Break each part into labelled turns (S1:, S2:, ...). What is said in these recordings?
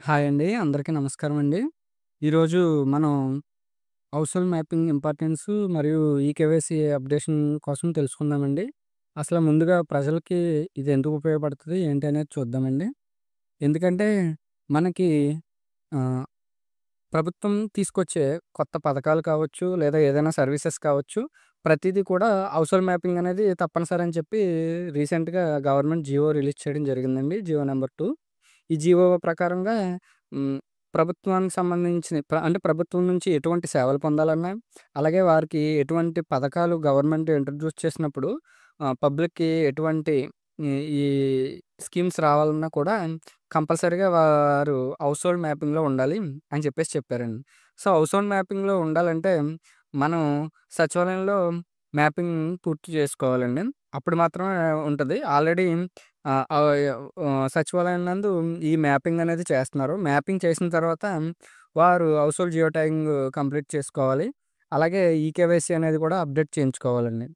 S1: Hi అండి. అందరికీ నమస్కారం అండి. ఈరోజు మనం హౌస్‌హోల్డ్ మ్యాపింగ్ ఇంపార్టెన్స్ మరియు ఈకేవైసీ అప్డేషన్ కోసం తెలుసుకుందామండి. అసలు ముందుగా ప్రజలకి ఇది ఎందుకు ఉపయోగపడుతది? ఏంటి అనేది చూద్దామండి. ఎందుకంటే మనకి ఆహ్, ప్రభుత్వం తీసుకొచ్చే కొత్త పథకాలు కావచ్చు, లేదా ఏదైనా సర్వీసెస్ కావచ్చు, ప్రతీదీ కూడా హౌస్‌హోల్డ్ మ్యాపింగ్ అనేది తప్పనిసరి అని చెప్పి రీసెంట్‌గా గవర్నమెంట్ జియో రిలీజ్ చేయడం జరిగిందండి. GO number 2. ఈ జీవో ప్రకారంగా హ్మ్. ప్రభుత్వానికి సంబంధించిన అంటే ప్రభుత్వం నుంచి ఎటువంటి సేవలు పొందాలన్నా, అలాగే వారికి ఎటువంటి పథకాలు గవర్నమెంట్ ఇంట్రొడ్యూస్ చేసినప్పుడు పబ్లిక్‌కి ఎటువంటి ఈ ఈ స్కీమ్స్ రావాలన్నా కూడా కంపల్సరీగా వారు హౌస్‌హోల్డ్ మ్యాపింగ్‌లో ఉండాలి అని చెప్పారండి. సో, హౌస్‌హోల్డ్ మ్యాపింగ్‌లో ఉండాలంటే మనం సచివాలయంలో మ్యాపింగ్ పూర్తి చేసుకోవాలండి. అప్పుడు మాత్రమే ఉంటది. ఆల్రెడీ ఆహ్, ఆహ్, సచివాలయం నందు ఈ మ్యాపింగ్ అనేది చేస్తున్నారు. మ్యాపింగ్ చేసిన తర్వాత వారు హౌస్‌హోల్డ్ జియో ట్యాగింగ్ కంప్లీట్ చేసుకోవాలి. అలాగే ఈకేవైసీ అనేది కూడా అప్డేట్ చేయించుకోవాలండి.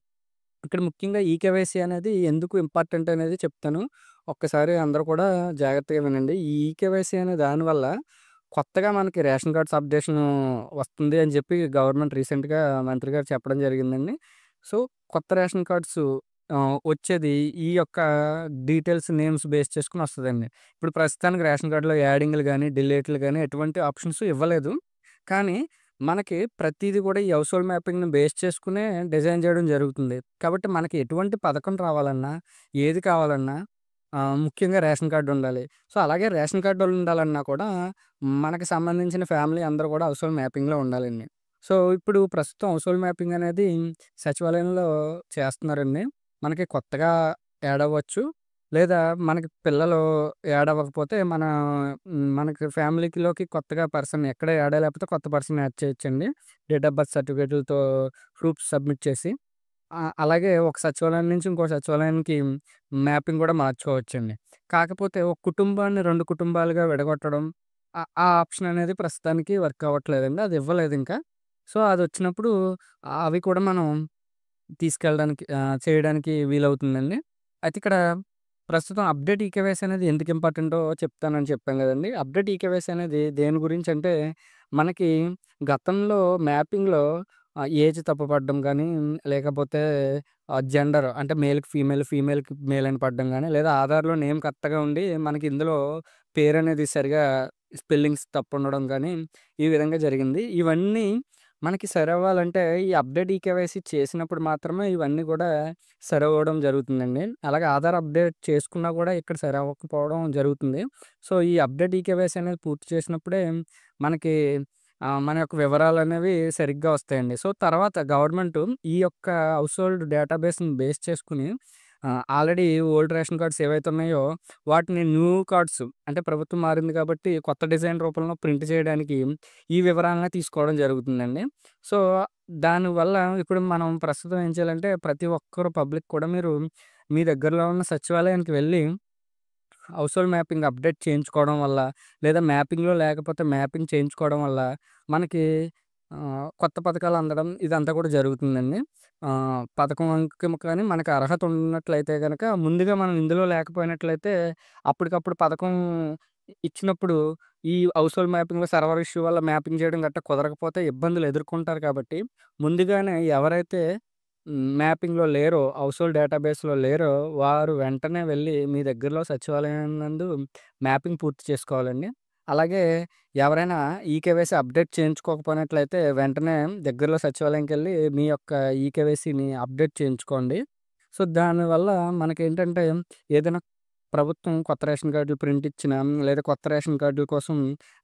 S1: ఇక్కడ ముఖ్యంగా ఈకేవైసీ అనేది ఎందుకు ఇంపార్టెంట్ అనేది చెప్తాను. ఒక్కసారి అందరూ కూడా జాగ్రత్తగా వినండి. ఈ ఈకేవైసీ అనే దానివల్ల కొత్తగా మనకి రేషన్ కార్డ్స్ అప్డేషను వస్తుంది అని చెప్పి గవర్నమెంట్ రీసెంట్‌గా మంత్రి గారు చెప్పడం జరిగిందండి. సో, కొత్త రేషన్ కార్డ్స్ వచ్చేది ఈ యొక్క డీటెయిల్స్, నేమ్స్ బేస్ చేసుకొని వస్తదండి. ఇప్పుడు ప్రస్తుతానికి రేషన్ కార్డ్‌లో యాడింగ్‌లు గాని, డిలీట్లు గాని ఎటువంటి ఆప్షన్స్ ఇవ్వలేదు. కానీ మనకి ప్రతీది కూడా ఈ హౌస్‌హోల్డ్ మ్యాపింగ్‌ని బేస్ చేసుకునే డిజైన్ చేయడం జరుగుతుంది. కాబట్టి మనకి ఎటువంటి పథకం రావాలన్నా, ఏది కావాలన్నా ముఖ్యంగా రేషన్ కార్డ్ ఉండాలి. సో, అలాగే రేషన్ కార్డ్ ఉండాలన్నా కూడా మనకి సంబంధించిన ఫ్యామిలీ అందరూ కూడా హౌస్‌హోల్డ్ మ్యాపింగ్‌లో ఉండాలండి. సో, ఇప్పుడు ప్రస్తుతం హౌస్‌హోల్డ్ మ్యాపింగ్ అనేది సచివాలయంలో చేస్తున్నారండి. మనకి కొత్తగా యాడ్ అవ్వచ్చు. లేదా మనకి పిల్లలు యాడ్ అవ్వకపోతే మనకి ఫ్యామిలీలోకి కొత్తగా పర్సన్ ఎక్కడ యాడ్ అయ్యలేకపోతే కొత్త పర్సన్ యాడ్ చేయొచ్చండి. డేట్ ఆఫ్ బర్త్ సర్టిఫికేట్‌లతో ప్రూఫ్స్ సబ్మిట్ చేసి. అలాగే ఒక సచివాలయం నుంచి ఇంకో సచివాలయానికి మ్యాపింగ్ కూడా మార్చుకోవచ్చండి. కాకపోతే ఒక కుటుంబాన్ని 2 కుటుంబాలుగా విడగొట్టడం ఆ ఆప్షన్ అనేది ప్రస్తుతానికి వర్క్ అవ్వట్లేదండి. అది ఇవ్వలేదింకా. సో, అదొచ్చినప్పుడు అవి కూడా మనం చేయడానికి వీలవుతుందండి. అయితే ఇక్కడ ప్రస్తుతం అప్‌డేట్ ఈకేవైసీ అనేది ఎందుకు ఇంపార్టెంటో చెప్తానని చెప్పాను గదండీ! అప్‌డేట్ ఈకేవైసీ అనేది దేని గురించంటే, మనకి గతంలో మ్యాపింగ్‌లో ఏజ్ తప్పుపడడం గానీ, లేకపోతే జెండర్ అంటే మేల్‌కి ఫీమేల్, ఫీమేల్‌కి మేల్ అని పడడం గానీ, లేదా ఆధార్‌లో నేమ్ కరెక్ట్‌గా ఉండి, మనకి ఇందులో పేరనేది సరిగా స్పెల్లింగ్స్ తప్పుండడం గానీ, ఈ విధంగా జరిగింది. ఇవన్నీ మనకి సరవ్వాలంటే ఈ అప్‌డేట్ ఈకేవైసీ చేసినప్పుడు మాత్రమే ఇవన్నీ గూడా సరవ్వడం జరుగుతుందండి. అలాగే ఆధార్ అప్‌డేట్ చేసుకున్నా గూడా ఇక్కడ సరవ్వకపోవడం జరుగుతుంది. సో, ఈ అప్‌డేట్ ఈకేవైసీ అనేది పూర్తి చేసినప్పుడే మనకి మన యొక్క వివరాలనేవి సరిగ్గా వస్తాయండి. సో, తర్వాత గవర్నమెంటు ఈ యొక్క హౌస్‌హోల్డ్ డేటాబేస్‌ని బేస్ చేసుకొని ఆల్రెడీ ఓల్డ్ రేషన్ కార్డ్స్ ఏవైతే ఉన్నాయో వాటిని న్యూ కార్డ్స్ అంటే ప్రభుత్వం మారింది కాబట్టి కొత్త డిజైన్ రూపంలో ప్రింట్ చేయడానికి ఈ వివరాలనే తీసుకోవడం జరుగుతుందండి. సో, దానివల్ల ఇప్పుడు మనం ప్రస్తుతం ఏం చేయాలంటే ప్రతి ఒక్కరు పబ్లిక్ కూడా మీరు మీ దగ్గరలో ఉన్న సచివాలయానికి వెళ్లి హౌస్‌హోల్డ్ మ్యాపింగ్ అప్డేట్ చేయించుకోవడం వల్ల, లేదా మ్యాపింగ్‌లో లేకపోతే మ్యాపింగ్ చేయించుకోవడం వల్ల మనకి కొత్త పథకాలు అందడం ఇదంతా కూడా జరుగుతుందండి. పథకంకి కానీ మనకు అర్హత ఉన్నట్లయితే గనక ముందుగా మనం ఇందులో లేకపోయినట్లయితే అప్పటికప్పుడు పథకం ఇచ్చినప్పుడు ఈ హౌస్‌హోల్డ్ మ్యాపింగ్‌లో సర్వర్ ఇష్యూ వల్ల మ్యాపింగ్ చేయడం గట్టా కుదరకపోతే ఇబ్బందులు ఎదుర్కొంటారు కాబట్టి ముందుగానే ఎవరైతే మ్యాపింగ్‌లో లేరో, హౌస్‌హోల్డ్ డేటాబేస్‌లో లేరో, వారు వెంటనే వెళ్లి మీ దగ్గరలో సచివాలయం నందు మ్యాపింగ్ పూర్తి చేసుకోవాలండి. అలాగే ఎవరైనా ఈకేవైసీ అప్డేట్ చేయించుకోకపోయినట్లయితే వెంటనే దగ్గరలో సచివాలయంకెళ్ళి మీ యొక్క ఈకేవైసీని అప్డేట్ చేయించుకోండి. సో, దానివల్ల మనకేంటంటే ఏదైనా ప్రభుత్వం కొత్త రేషన్ కార్డులు ప్రింట్ ఇచ్చినా, లేదా కొత్త రేషన్ కార్డుల కోసం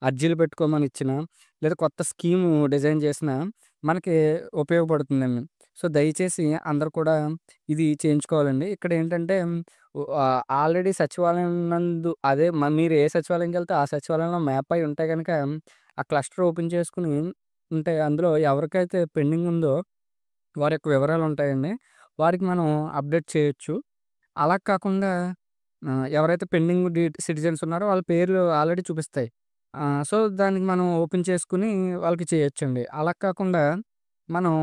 S1: అర్జీలు పెట్టుకోమని ఇచ్చినా, లేదా కొత్త స్కీము డిజైన్ చేసినా మనకి ఉపయోగపడుతుందండి. సో, దయచేసి అందరూ కూడా ఇది చేయించుకోవాలండి. ఇక్కడేంటంటే ఆల్రెడీ సచివాలయం నందు అదే మీరు ఏ సచివాలయంకెళ్తే ఆ సచివాలయంలో మ్యాప్ అయ్యి ఉంటే గనక ఆ క్లస్టర్ ఓపెన్ చేసుకొని ఉంటే అందులో ఎవరికైతే పెండింగ్ ఉందో వారి యొక్క వివరాలుంటాయండి. వారికి మనం అప్డేట్ చేయొచ్చు. అలా కాకుండా ఎవరైతే పెండింగ్ సిటిజన్స్ ఉన్నారో వాళ్ళ పేర్లు ఆల్రెడీ చూపిస్తాయి. సో, దానికి మనం ఓపెన్ చేసుకొని వాళ్ళకి చేయొచ్చండి. అలా కాకుండా మనం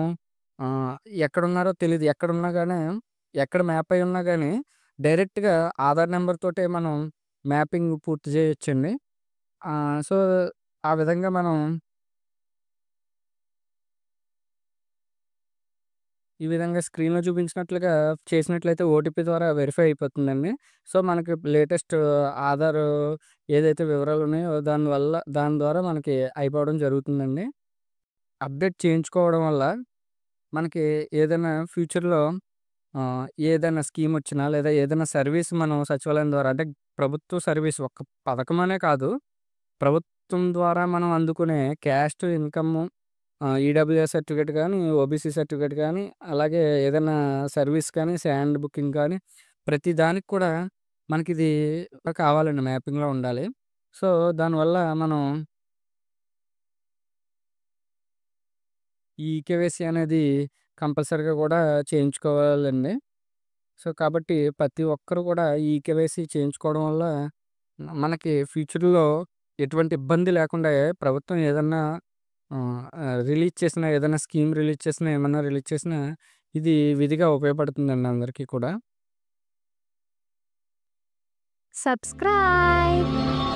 S1: ఆహ్, ఎక్కడున్నారో తెలీదు. ఎక్కడున్నా గాని ఎక్కడ మ్యాప్ అయ్యి ఉన్నా గాని డైరెక్ట్‌గా ఆధార్ నంబర్ తోటే మనం మ్యాపింగ్ పూర్తి చేయొచ్చండి. సో, ఆ విధంగా మనం ఈ విధంగా స్క్రీన్‌లో చూపించినట్లుగా చేసినట్లయితే ఓటీపీ ద్వారా వెరిఫై అయిపోతుందండి. సో, మనకి లేటెస్ట్ ఆధారు ఏదైతే వివరాలున్నాయో దాని ద్వారా మనకి అయిపోవడం జరుగుతుందండి. అప్డేట్ చేయించుకోవడం వల్ల మనకి ఏదైనా ఫ్యూచర్‌లో ఏదైనా స్కీమొచ్చినా లేదా ఏదైనా సర్వీస్ మనం సచివాలయం ద్వారా అంటే ప్రభుత్వ సర్వీస్ ఒక్క పథకమనే కాదు. ప్రభుత్వం ద్వారా మనం అందుకునే క్యాస్ట్ ఇన్‌కము ఈడబ్ల్యూఎస్ సర్టిఫికేట్ గానీ, ఓబీసీ సర్టిఫికేట్ గానీ, అలాగే ఏదైనా సర్వీస్ కానీ, శాండ్ బుకింగ్ కానీ, ప్రతి దానికి కూడా మనకిది కావాలండి. మ్యాపింగ్‌లో ఉండాలి. సో, దానివల్ల మనం ఈ ఈకేవైసీ అనేది కంపల్సరీగా కూడా చేయించుకోవాలండి. సో, కాబట్టి ప్రతి ఒక్కరు కూడా ఈ ఈకేవైసీ చేయించుకోవడం వల్ల మనకి ఫ్యూచర్‌లో ఎటువంటి ఇబ్బంది లేకుండా ప్రభుత్వం ఏదన్నా రిలీజ్ చేసిన ఏదైనా స్కీమ్ రిలీజ్ చేసినా, ఏమన్నా రిలీజ్ చేసినా ఇది విధిగా ఉపయోగపడుతుందండి అందరికీ కూడా.
S2: Subscribe.